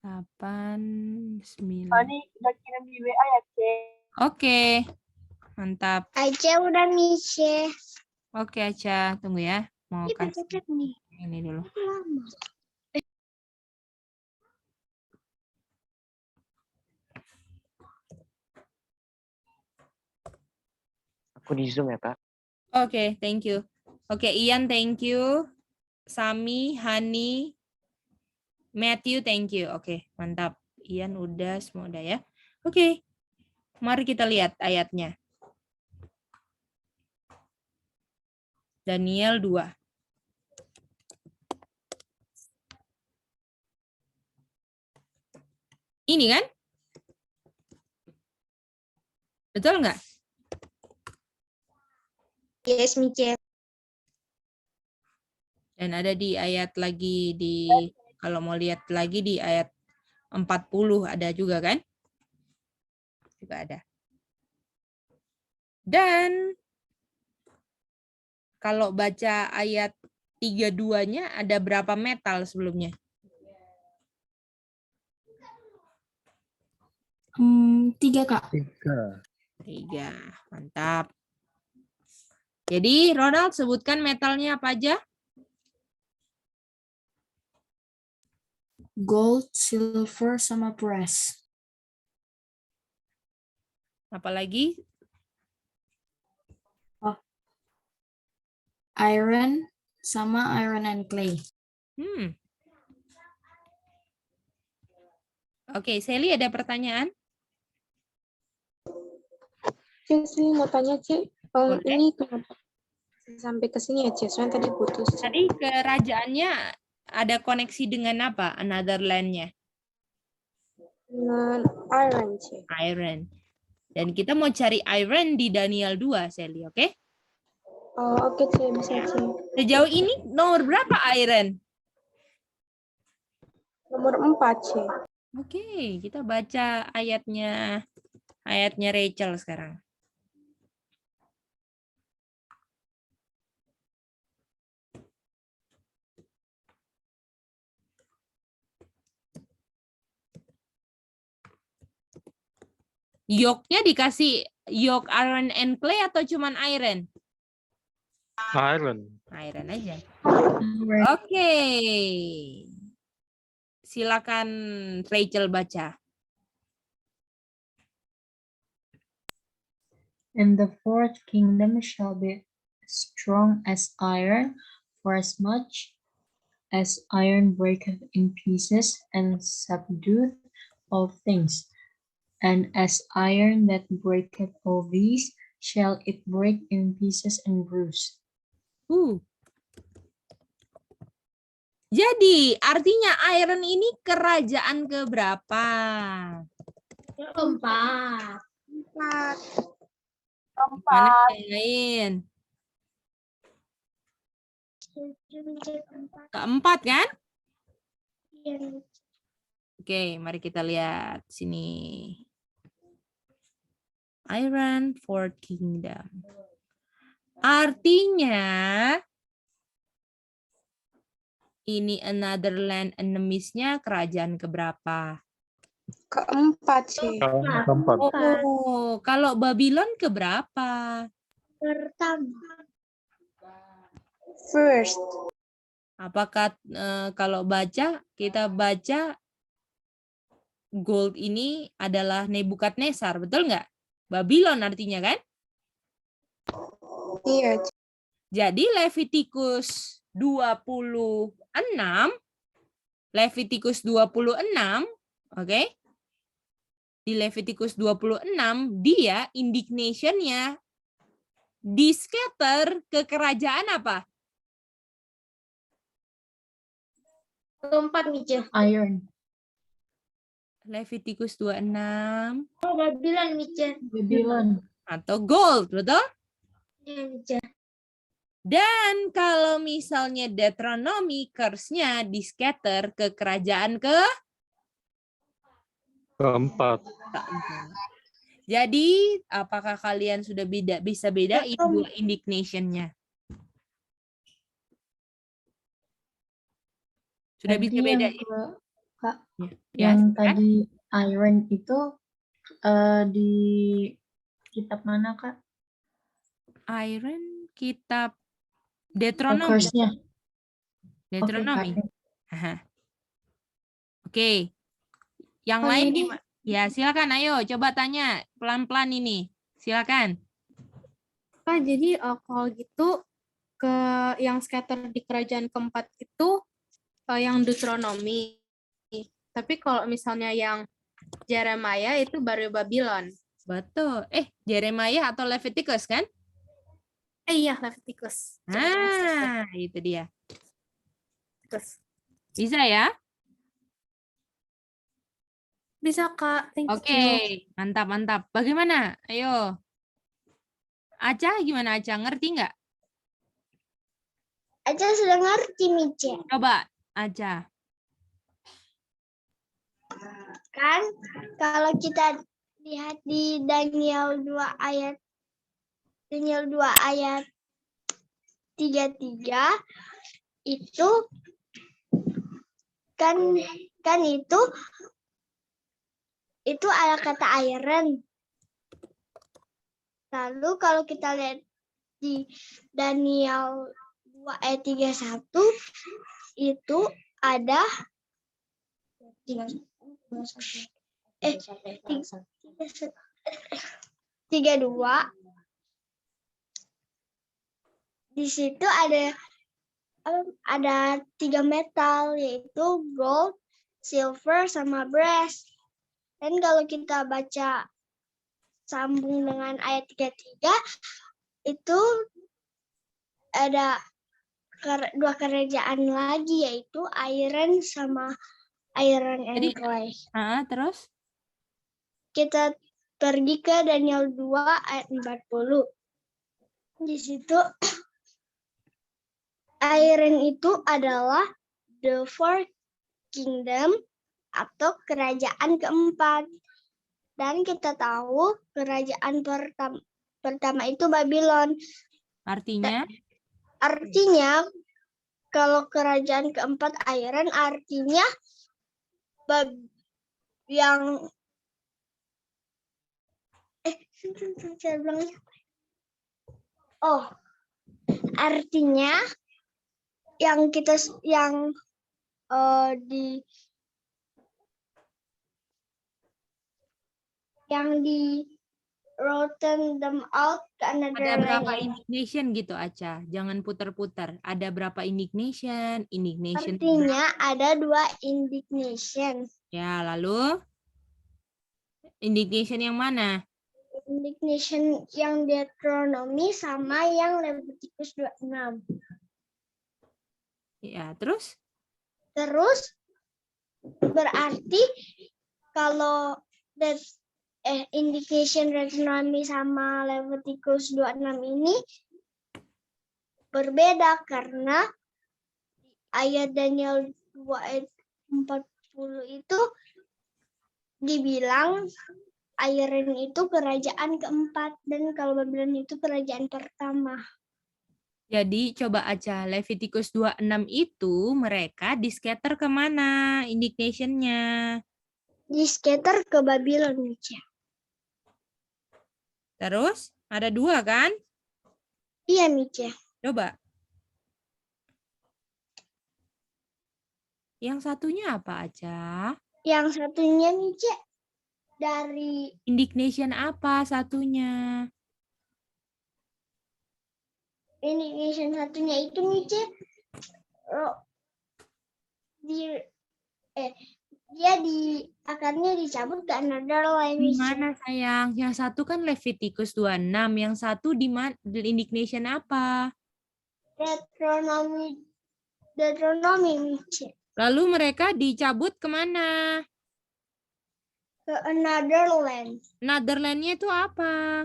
8, 9. Hani udah kirim di WA ya, C. Oke. Mantap. Aja udah Mice. Oke, Aca. Tunggu ya. Mau Kita kasih ceket nih. ini dulu. Lama. Aku di Zoom ya, Kak. Oke, thank you. Oke, Ian, thank you. Sami, Hani, Matthew, thank you. Oke, mantap. Ian udah, semua udah ya. Oke, mari kita lihat ayatnya. Daniel 2. Ini kan? Betul nggak? Yes, Mice. Dan ada di ayat lagi di, kalau mau lihat lagi di ayat 40 ada juga kan? Juga ada. Dan kalau baca ayat 32-nya ada berapa metal sebelumnya? 3, Kak. 3. 3. Mantap. Jadi Ronald sebutkan metalnya apa aja? Gold, silver, sama brass. Apalagi? Iron, sama iron and clay. Oke, Sally ada pertanyaan? Saya mau tanya, Cik. Boleh. Ini kenapa sampai ke sini ya, Cik? Soalnya tadi putus. Tadi kerajaannya ada koneksi dengan apa? Another land-nya? Dengan iron, Cik. Iron. Dan kita mau cari iron di Daniel 2, Sally, oke? Oh, oke, Cik. Bisa, Cik. Sejauh ini nomor berapa iron? Nomor 4, Cik. Oke, kita baca ayatnya Rachel sekarang. Yoke-nya dikasih yoke iron and clay atau cuman iron? Iron. Iron aja. Oke. Silakan Rachel baca. And the fourth kingdom shall be strong as iron, for as much as iron breaketh in pieces and subdueth all things. And as iron that breaketh all these, shall it break in pieces and bruise. Jadi, artinya iron ini kerajaan keberapa? Keempat. Mana yang lain? Keempat kan? Oke, mari kita lihat sini. Iron Fourth Kingdom. Artinya ini another land enemies-nya kerajaan keberapa? Keempat, Cik. Keempat. Oh, kalau Babylon keberapa? Pertama. First. Apakah kalau kita baca gold ini adalah Nebukadnezar, betul nggak? Babylon artinya kan? Iya, Cik. Jadi Levitikus 26, oke? Di Levitikus 26 dia indignation-nya di-scatter ke kerajaan apa? Keempat, Mice. Iron. Levitikus 26 Oh, Babylon, Mice. Babylon. atau gold, betul? Iya, Mice. Dan kalau misalnya Deuteronomy curse-nya di-scatter ke kerajaan Keempat. keempat. Jadi, apakah kalian sudah bisa bedain dua indignation-nya? Sudah Tadi bisa yang bedain? Kak, Ya, yang silakan. tadi iron itu di kitab mana, Kak? Iron kitab Deuteronomy. Curse-nya. Deuteronomy. Oke, Kak. Aha. Oke. Yang Oh, lain ini. gimana? Ya, silakan ayo coba tanya pelan-pelan ini. Silakan. Kak, jadi kalau gitu ke yang scatter di kerajaan keempat itu yang Deuteronomy. Tapi kalau misalnya yang Jeremiah itu baru Babylon. Betul. Jeremiah atau Leviticus kan? Iya, Leviticus. Nah, itu dia. Leviticus. Bisa ya? Bisa, Kak. Thank Oke, you. mantap. Bagaimana? Ayo. Aca, gimana Aca? Ngerti nggak? Aja sudah ngerti, Mice. Coba, Aca. Kan kalau kita lihat di Daniel 2 ayat 33 itu kan itu ada kata iron. Lalu kalau kita lihat di Daniel 2 ayat 31 itu ada 32. Di situ ada 3 metal, yaitu gold, silver, sama brass. Dan kalau kita baca sambung dengan ayat 33, itu ada 2 kerajaan lagi, yaitu iron sama iron and Jadi, clay. Terus? Kita pergi ke Daniel 2 ayat 40. Di situ iron itu adalah the fourth kingdom atau kerajaan keempat. Dan kita tahu kerajaan pertama itu Babylon. Artinya? Artinya kalau kerajaan keempat iron artinya yang artinya yang di rotten them out ke another Ada berapa land. indignation gitu, Aca? Jangan putar-putar. Ada berapa indignation? Artinya ada 2 indignation. Ya, lalu? Indignation yang mana? Indignation yang Deuteronomy sama yang Leviticus 26. Ya, terus? Terus berarti kalau indication Deuteronomy sama Leviticus 26 ini berbeda karena ayat Daniel 2 ayat 40 itu dibilang iron itu kerajaan keempat dan kalau Babylon itu kerajaan pertama. Jadi coba aja Leviticus 26 itu mereka di-scatter kemana indignation-nya? Di-scatter ke Babylon, Mice. Terus ada 2 kan? Iya, Mice. Coba. Yang satunya apa aja? Yang satunya, Mice, dari Indignation apa satunya? indignation satunya itu, Mice, akarnya dicabut ke another land. Di mana sayang? Yang satu kan Leviticus 26, yang satu di mana? Indignation apa? Deuteronomy, Mice. Lalu mereka dicabut kemana? Ke another land. Another land-nya itu apa?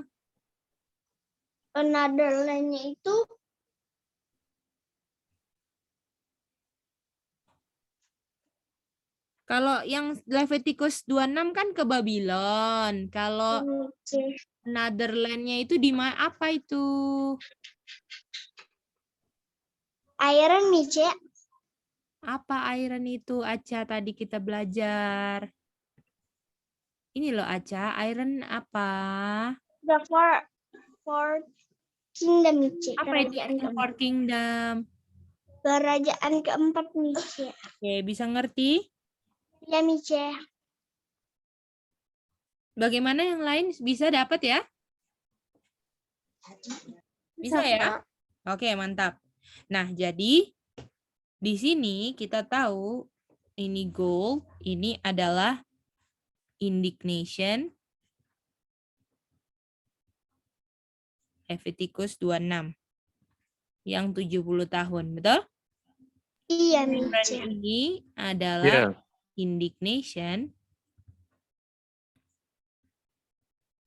Another land-nya itu kalau yang Leviticus 26 kan ke Babylon. Kalau another land-nya itu di mana? Apa itu? iron, Mice. Apa iron itu, Aca? Tadi kita belajar. Ini loh, Aca. Iron apa? The fourth kingdom, Mice. Apa itu fourth kingdom? Kerajaan keempat, Mice. Oke, bisa ngerti? Ya, Mice. Bagaimana yang lain bisa dapat ya? Bisa ya? Kak. Oke, mantap. Nah, jadi di sini kita tahu ini goal, ini adalah indignation. Leviticus 26 yang 70 tahun, betul? Iya, Iron Mice. ini adalah Yeah. indignation.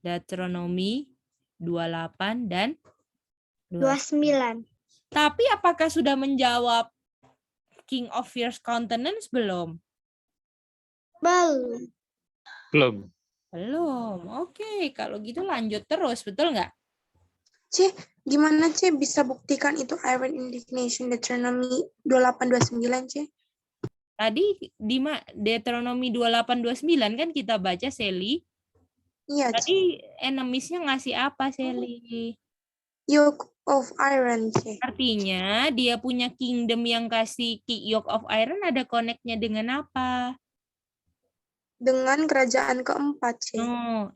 Deuteronomy 28 dan 29. Tapi apakah sudah menjawab King of Fierce Countenance belum? Belum. Belum. Belum. Oke, kalau gitu lanjut terus, betul nggak? C, gimana C bisa buktikan itu iron indignation Deuteronomy 28:29 C? Tadi di Deuteronomy 28:29 kan kita baca, Sally. Iya C. Tadi enemies-nya ngasih apa, Sally? Yoke of iron C. Artinya dia punya kingdom yang kasih yoke of iron ada connect-nya dengan apa? Dengan kerajaan keempat C. No,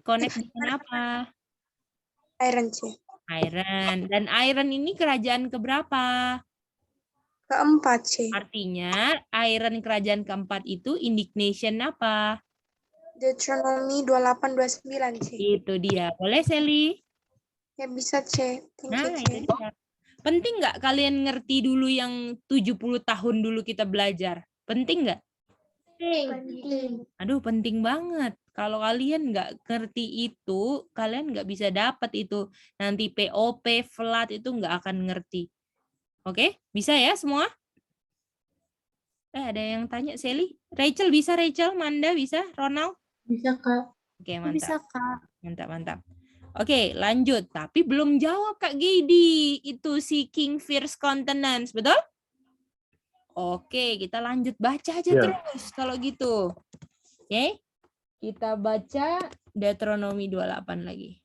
connect dengan apa? Iron C. Iron. Dan iron ini kerajaan keberapa? Keempat C. Artinya iron kerajaan keempat itu indignation apa? Deuteronomy 28:29 C. Itu dia. Boleh, Sally? Ya bisa C. Thank Nah, you C. itu dia. Penting nggak kalian ngerti dulu yang 70 tahun dulu kita belajar? Penting nggak? Penting. Aduh, penting banget. Kalau kalian nggak ngerti itu, kalian nggak bisa dapat itu. Nanti POP, flat itu nggak akan ngerti. Oke? Bisa ya semua? Ada yang tanya, Sally? Rachel bisa, Rachel? Manda bisa? Ronald? Bisa, Kak. Oke, mantap. Kak. Mantap, mantap. Oke, lanjut. Tapi belum jawab, Kak Gedi. Itu si King Fierce Countenance, betul? Oke, kita lanjut baca aja Ya. terus kalau gitu. Oke, kita baca Deuteronomy 28 lagi.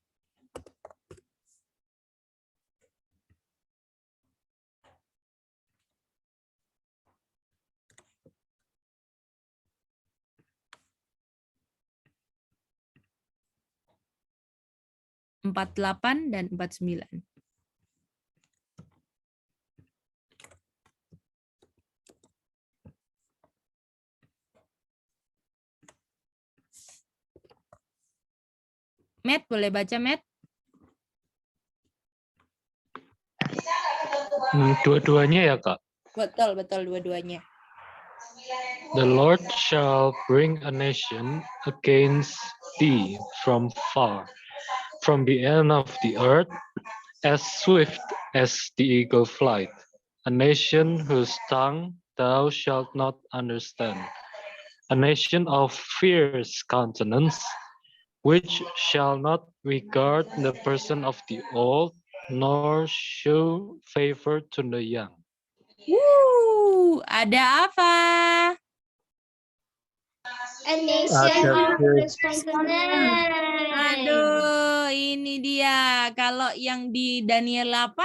Empat 48 dan 49. Matt, boleh baca, Matt? Dua-duanya ya, Kak. Betul, betul dua-duanya. The Lord shall bring a nation against thee from far, from the end of the earth, as swift as the eagle flight, a nation whose tongue thou shalt not understand, a nation of fierce countenance, which shall not regard the person of the old, nor show favor to the young. Ada apa? Aduh, ini dia. Kalau yang di Daniel 8,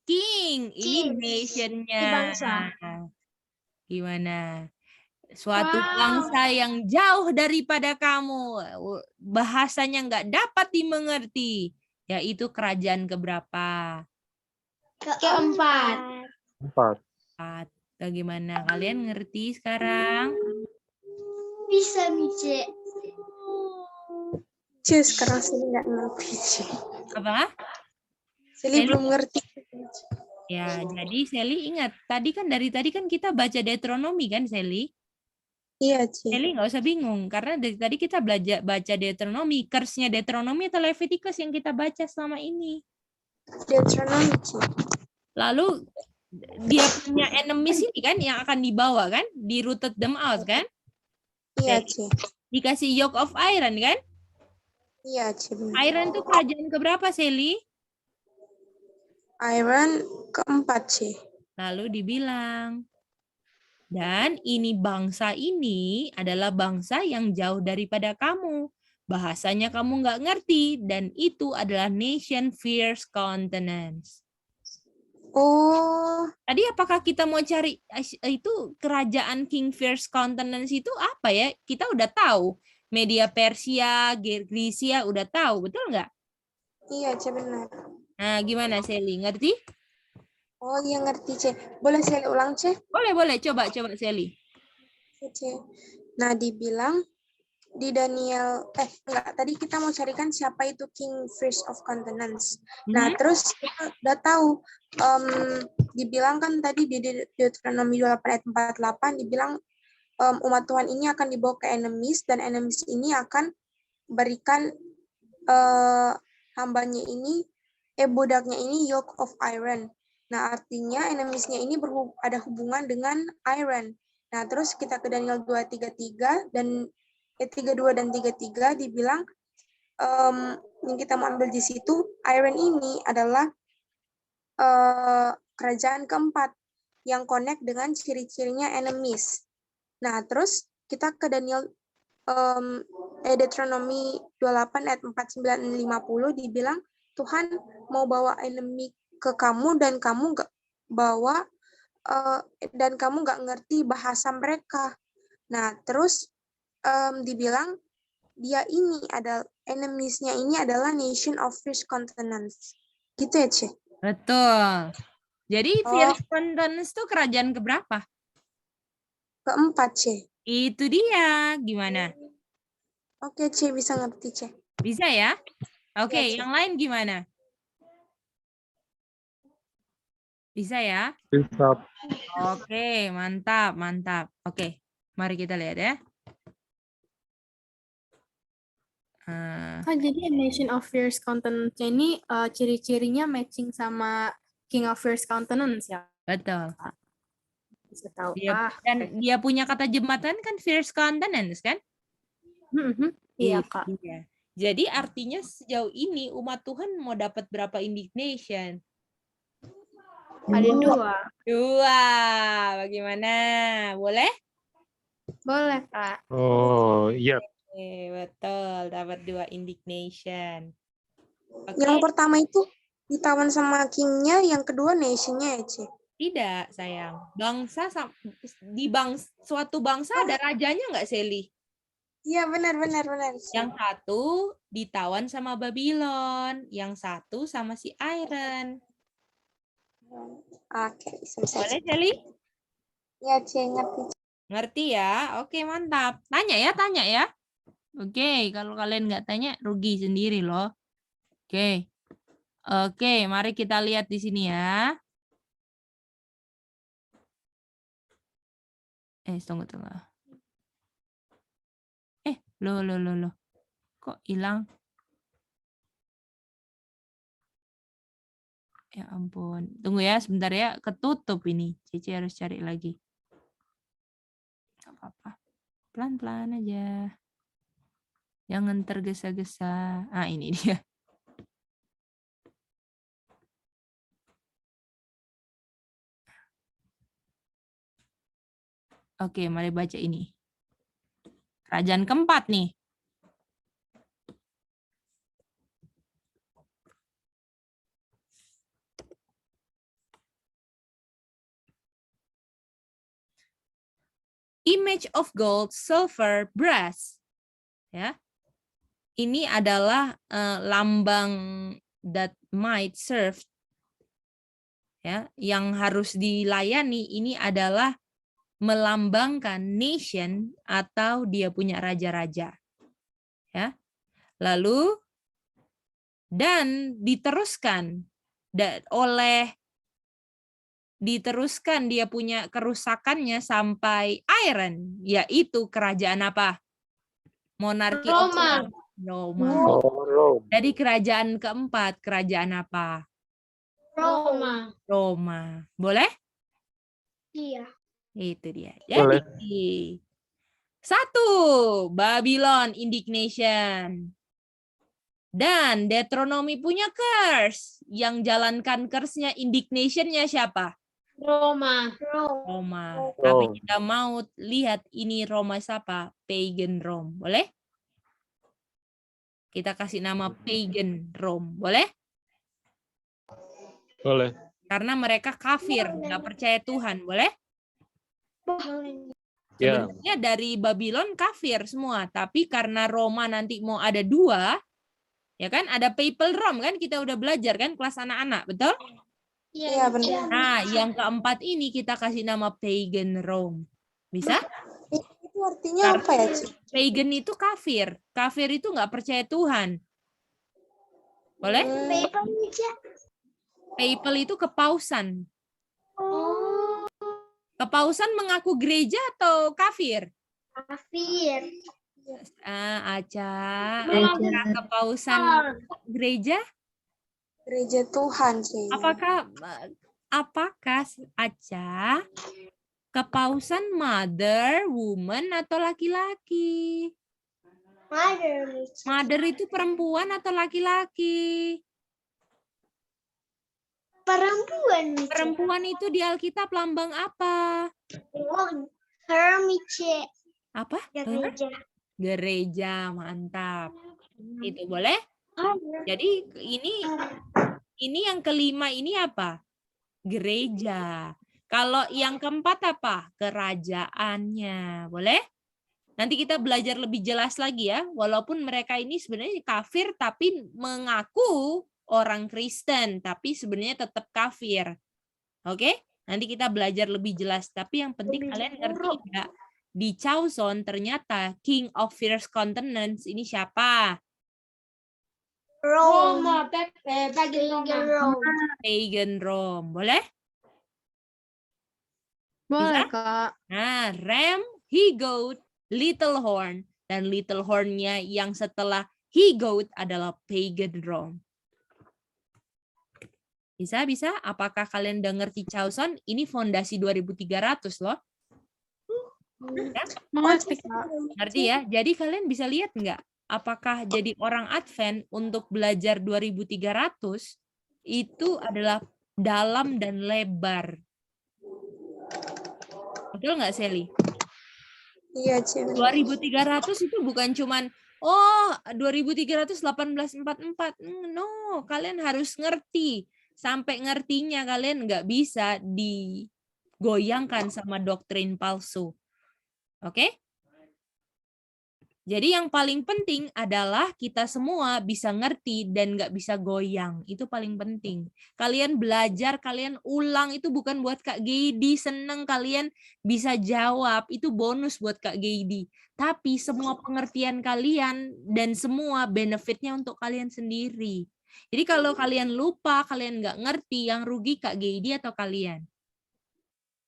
king. Ini King. nation-nya. Ini bangsa. Gimana? Suatu bangsa yang jauh daripada kamu. Bahasanya nggak dapat dimengerti. Yaitu kerajaan keberapa? Keempat. 4. Bagaimana? Kalian ngerti sekarang? Bisa, Mice. C sekarang Sally nggak ngerti C. Apa? Sally belum ngerti. Ya, jadi Sally ingat. Tadi kan dari tadi kan kita baca Deuteronomy kan, Sally? Iya C. Sally nggak usah bingung. Karena dari tadi kita belajar baca Deuteronomy. Curse-nya Deuteronomy atau Leviticus yang kita baca selama ini. Deuteronomy C. Lalu dia punya enemies ini kan yang akan dibawa kan? Di rooted them out kan? Iya C. Dikasih yoke of iron kan? Iya C. Benar. Iron tuh kerajaan keberapa, Sally? Iron keempat C. Lalu dibilang, dan ini bangsa ini adalah bangsa yang jauh daripada kamu. Bahasanya kamu nggak ngerti, dan itu adalah nation fierce countenance. Oh, Tadi apakah kita mau cari itu kerajaan King Fierce Countenance itu apa ya? Kita udah tahu. Media Persia, Grisia udah tahu, betul nggak? iya C benar. Nah, gimana Sally? Ngerti? Oh iya ngerti, C. Boleh saya ulang, C? Boleh. Coba Sally. C. Nah, dibilang di Daniel, enggak, tadi kita mau carikan siapa itu King First of Continents. Nah, terus kita udah tahu, dibilang kan tadi di Deuteronomy 28 ayat 48, dibilang umat Tuhan ini akan dibawa ke enemies, dan enemies ini akan berikan hambanya ini, budaknya ini yoke of iron. Nah, artinya enemiesnya ini ada hubungan dengan iron. Nah, terus kita ke Daniel 2:33 dan 32 dan 33 dibilang yang kita mau ambil di situ, iron ini adalah kerajaan keempat yang connect dengan ciri-cirinya enemies. Nah, terus kita ke Daniel Deuteronomy 28 ayat 49 dan 50 dibilang Tuhan mau bawa enemy ke kamu dan kamu nggak bawa dan kamu nggak ngerti bahasa mereka. Nah, terus dibilang dia ini ada enemies-nya ini adalah nation of first continents. Gitu ya, Ce? Betul. Jadi First Continents itu kerajaan keberapa? Keempat, Ce. Itu dia. Gimana? Oke, Ce, bisa ngerti, Ce. Bisa ya? Oke, Iya, Ce. yang lain gimana? Bisa ya? Bisa. Oke, mantap. Oke, mari kita lihat ya. Jadi Nation of First Continents ini ciri-cirinya matching sama King of First Continents ya? Betul. Bisa tahu. Dan dia punya kata jembatan kan First Continents kan? Iya, Kak. Iya. Jadi artinya sejauh ini umat Tuhan mau dapat berapa indignation? Ada 2. 2. Bagaimana? Boleh? Boleh, Kak. Oh, iya. Betul, dapat 2 indignation. Yang pertama itu ditawan sama king-nya, yang kedua nation-nya ya, Ce? Tidak, sayang. Suatu bangsa ada rajanya nggak, Sally? Iya, benar. Yang satu ditawan sama Babylon, yang satu sama si Iron. Oke, bisa. Boleh, Sally? Ya, Ce, ngerti. Ngerti ya? Oke, mantap. Tanya ya. Oke, kalau kalian nggak tanya, rugi sendiri loh. Oke, mari kita lihat di sini ya. Tunggu. Loh. Kok hilang? Ya ampun. Tunggu ya, sebentar ya. Ketutup ini. Cici harus cari lagi. Nggak apa-apa. Pelan-pelan aja. Jangan tergesa-gesa. Ini dia. Oke, mari baca ini. Kerajaan keempat nih. Image of gold, silver, brass. Ya. Ini adalah lambang that might serve. Ya, yang harus dilayani ini adalah melambangkan nation atau dia punya raja-raja. Ya. Lalu dan diteruskan dia punya kerusakannya sampai iron, yaitu kerajaan apa? Monarki Roma. Jadi kerajaan keempat, kerajaan apa? Roma. Boleh? Iya. Itu dia. Boleh. Jadi 1, Babylon indignation. Dan Deuteronomy punya curse. Yang jalankan curse-nya, indignation-nya siapa? Roma. Tapi kita mau lihat ini Roma siapa? Pagan Rome. Boleh? Kita kasih nama Pagan Rome. Boleh? Boleh. Karena mereka kafir, nggak percaya Tuhan. Boleh? Ya. Sebenarnya dari Babylon kafir semua. Tapi karena Roma nanti mau ada 2, Ya kan? Ada Papal Rome kan? Kita udah belajar kan kelas anak-anak, betul? Iya, benar. Nah, yang keempat ini kita kasih nama Pagan Rome. Bisa? Itu artinya apa ya, Ci? Pagan itu kafir. Kafir itu nggak percaya Tuhan. Boleh? Papal itu kepausan. Kepausan mengaku gereja atau kafir? Kafir. Aca. Gereja. Kepausan gereja? Gereja Tuhan, Ci. Apakah Aca kepausan mother, woman atau laki-laki? Mother. Mother itu perempuan atau laki-laki? Perempuan. Perempuan itu di Alkitab lambang apa? Hermice. Apa? Gereja. Gereja, mantap. Itu boleh? Jadi ini yang kelima ini apa? Gereja. Kalau yang keempat apa? Kerajaannya. Boleh? Nanti kita belajar lebih jelas lagi ya. Walaupun mereka ini sebenarnya kafir tapi mengaku orang Kristen, tapi sebenarnya tetap kafir. Oke? Nanti kita belajar lebih jelas. Tapi yang penting kalian ngerti nggak? Di Chaoson ternyata King of First Continents ini siapa? Rome. Pagan Rome. Boleh? Boleh, Bisa? Kak. Nah, Ram, He-Goat, Little Horn. Dan Little Horn-nya yang setelah He-Goat adalah Pagan Rome. Bisa? Apakah kalian udah ngerti Chaoson? Ini fondasi 2300 loh. Ya? Mengerti, Kak. Ngerti ya? Jadi kalian bisa lihat nggak? Apakah jadi orang Advent untuk belajar 2300 itu adalah dalam dan lebar. Betul nggak, Sally? Iya, Ci. 2300 itu bukan cuman 2300 1844. No, kalian harus ngerti. Sampai ngertinya kalian nggak bisa digoyangkan sama doktrin palsu. Oke? Jadi yang paling penting adalah kita semua bisa ngerti dan nggak bisa goyang. Itu paling penting. Kalian belajar, kalian ulang, itu bukan buat Kak Geidi. Seneng kalian bisa jawab, itu bonus buat Kak Geidi. Tapi semua pengertian kalian dan semua benefitnya untuk kalian sendiri. Jadi kalau kalian lupa, kalian nggak ngerti, yang rugi Kak Geidi atau kalian?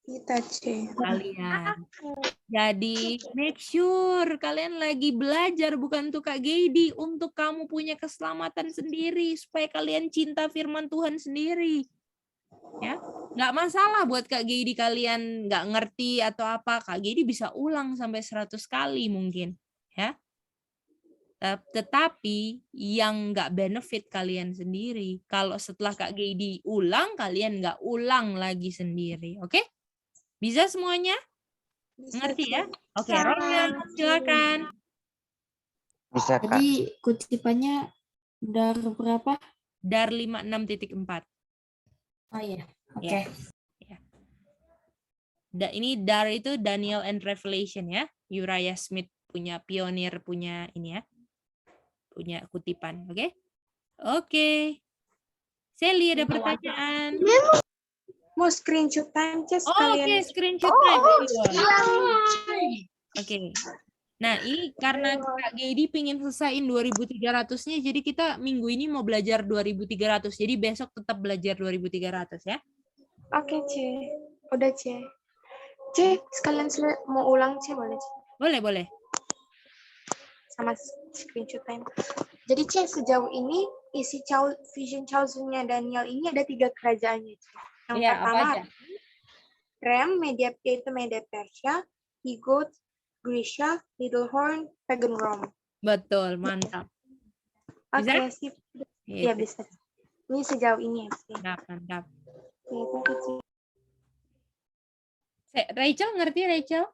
Kita, Ci. Kalian. Jadi make sure kalian lagi belajar bukan untuk Kak Geidi, untuk kamu punya keselamatan sendiri supaya kalian cinta firman Tuhan sendiri. Ya, nggak masalah buat Kak Geidi kalian nggak ngerti atau apa, Kak Geidi bisa ulang sampai 100 kali mungkin, ya. Tetapi yang nggak benefit kalian sendiri. Kalau setelah Kak Geidi ulang, kalian nggak ulang lagi sendiri, oke? Bisa semuanya? Ngerti ya? Oke, Ronald, silakan. Bisa, Kak. Tadi kutipannya dar berapa? Dar 56.4. Oh iya, oke. Ya. Ini Dar itu Daniel and Revelation ya. Uriah Smith punya pionir, punya ini ya. Punya kutipan, oke? Oke. Sally ada pertanyaan? Mau screenshot time, Ci, Oh, sekalian. oke, screenshot time. Oke. Nah, ini karena Kak Geidi pingin selesaiin 2300-nya, jadi kita minggu ini mau belajar 2300. Jadi besok tetap belajar 2300 ya. Oke, Ci. Udah, Ci. Ci, sekalian mau ulang, Ci, boleh, Ci? Boleh. Sama screenshot time. Jadi, Ci, sejauh ini isi Vision Chaoson-nya Daniel ini ada 3 kerajaannya, Ci. Yang Iya, apa pertama, aja? Rem, yaitu Media Persia, He-Goat, Grisha, Little Horn, Pagan Rome. Betul, mantap. Bisa? Oke, sip. Iya, Gitu. bisa. Ini sejauh ini ya, Ci. Mantap. Oke, thank you, Ci. Rachel, ngerti Rachel?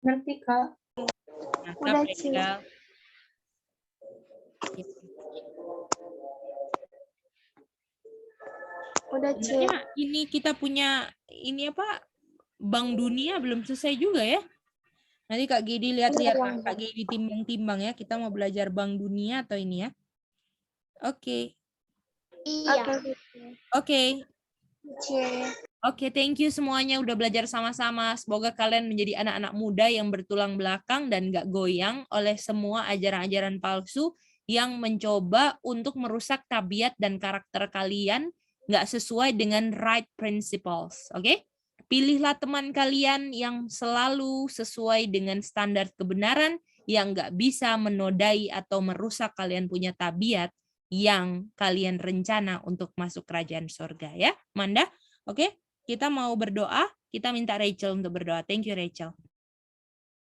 Ngerti, Kak. Mantap, Udah, Ci. Rachel. Udah, Ci. Sebenarnya ini kita punya ini apa? Bank Dunia belum selesai juga ya. Nanti Kak Gedi lihat-lihat, Kak Gedi timbang-timbang ya. Kita mau belajar Bank Dunia atau ini ya. Oke. Iya. Oke. Oke. Oke, thank you semuanya udah belajar sama-sama. Semoga kalian menjadi anak-anak muda yang bertulang belakang dan gak goyang oleh semua ajaran-ajaran palsu yang mencoba untuk merusak tabiat dan karakter kalian gak sesuai dengan right principles. Oke? Pilihlah teman kalian yang selalu sesuai dengan standar kebenaran, yang gak bisa menodai atau merusak kalian punya tabiat yang kalian rencana untuk masuk kerajaan surga. Ya, Manda? Oke? Kita mau berdoa, kita minta Rachel untuk berdoa. Thank you, Rachel.